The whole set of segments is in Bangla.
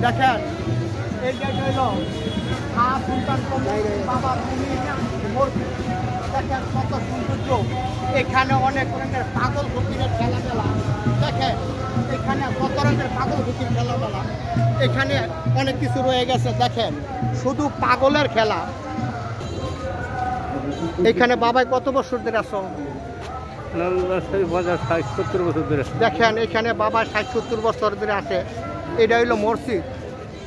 দেখেন এই জায়গা হলো সুলতান বাবার দেখেন কত সৌন্দর্য। এখানে অনেক রঙের পাগল ফকিরের খেলামেলা। দেখেন এখানে কত রঙের পাগল ফকির খেলামেলা। এখানে অনেক কিছু রয়ে গেছে। দেখেন শুধু পাগলের খেলা। এখানে বাবাই কত বছর ধরে আসো? 60-70 বছর ধরে। দেখেন এখানে বাবা 60-70 বছর ধরে আছে। এটা হইলো মসজিদ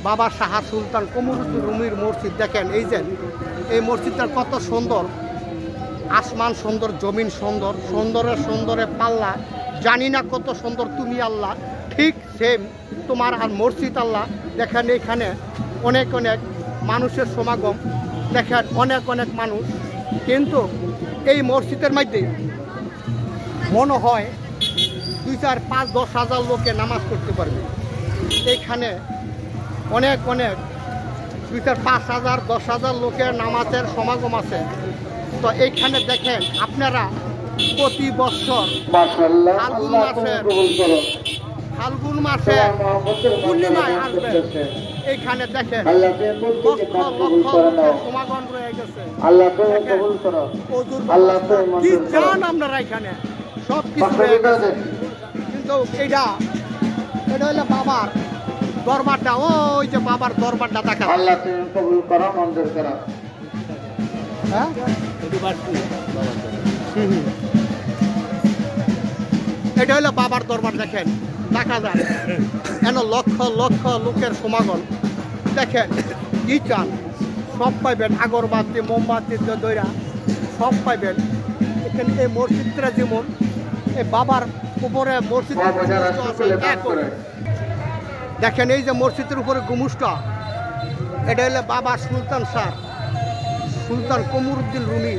বাবা শাহ সুলতান কমরুদ্দিন রুমির মসজিদ। দেখেন এই যে এই মসজিদটা কত সুন্দর। আসমান সুন্দর, জমিন সুন্দর, সুন্দরে পাল্লা। জানি না কত সুন্দর তুমি আল্লাহ, ঠিক সেম তোমার আর মসজিদ আল্লাহ। দেখেন এখানে অনেক মানুষের সমাগম। দেখেন অনেক মানুষ। কিন্তু এই মসজিদের মধ্যে মনে হয় 2, 4, 5, 10 হাজার লোকে নামাজ পড়তে পারবে। এইখানে অনেক 2, 4, 5 হাজার 10 হাজার লোকের নামাজের সমাগম আছে। তো এইখানে দেখেন আপনারা প্রতি বছর ফাল্গুন মাসে পূর্ণিমায় আসবেন। এইখানে দেখেন লক্ষ লোকের সমাগম রয়ে গেছে। কি চান আপনারা এখানে সব কিছু রয়ে গেছে। কিন্তু এটা হলো বাবার দরবারটা। ওই যে বাবার দরবারটা দেখা হ্যাঁ এটা হলো বাবার দরবার। দেখেন দেখা যায় কেন লক্ষ লোকের সমাগম। দেখেন কি চান সব পাইবেন। আগরবাতি মোমবাতি দইরা সব পাইবেন এখানে। এই মসজিদটা যেমন এই বাবার উপরে মসজিদ দেখেন। এই যে মসজিদের উপরে গুমুসটা এটা হলো বাবা সুলতান শাহ সুলতান কমরুদ্দিন রুমি।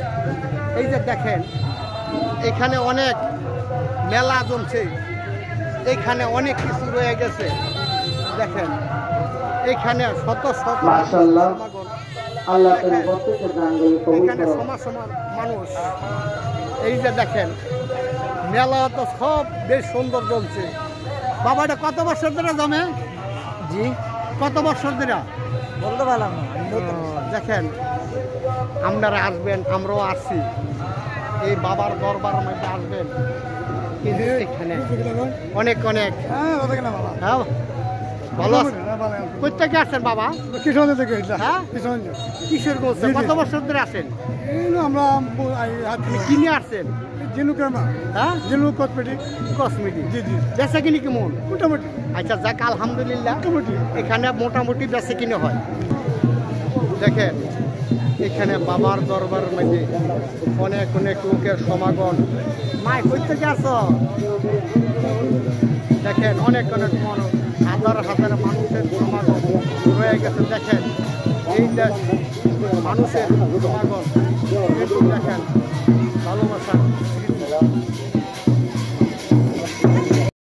এই যে দেখেন এখানে অনেক মেলা জমছে। এখানে অনেক কিছু রয়ে গেছে। দেখেন এখানে শত এখানে সমাজ মানুষ। এই যে দেখেন মেলা তো সব বেশ সুন্দর জমছে। বাবা এটা কত বছর ধরে জমে? জি কত বছর ধরে বলতে পারলাম না। দেখেন আপনারা আসবেন, আমরাও আসছি এই বাবার দরবার মধ্যে আসবেন। কিন্তু এখানে অনেক হ্যাঁ ভালো কই থেকে আসছেন বাবা? কিশোরগঞ্জ থেকে। হ্যাঁ কিশোরগঞ্জ। কত বছর ধরে আসেন? আমরা কিনে আসছেন? হ্যাঁ কসমেটিক। জি জি বেচা কিনি কেমন? মোটামুটি। আচ্ছা যাক আলহামদুলিল্লাহ এখানে মোটামুটি বেচা কিনে হয়। দেখেন এখানে বাবার দরবার মধ্যে অনেক লোকের সমাগম। মাই কই থেকে আসো? দেখেন অনেক হাজার মানুষের সমাগম রয়ে গেছে। দেখেন এই মানুষের সমাগম।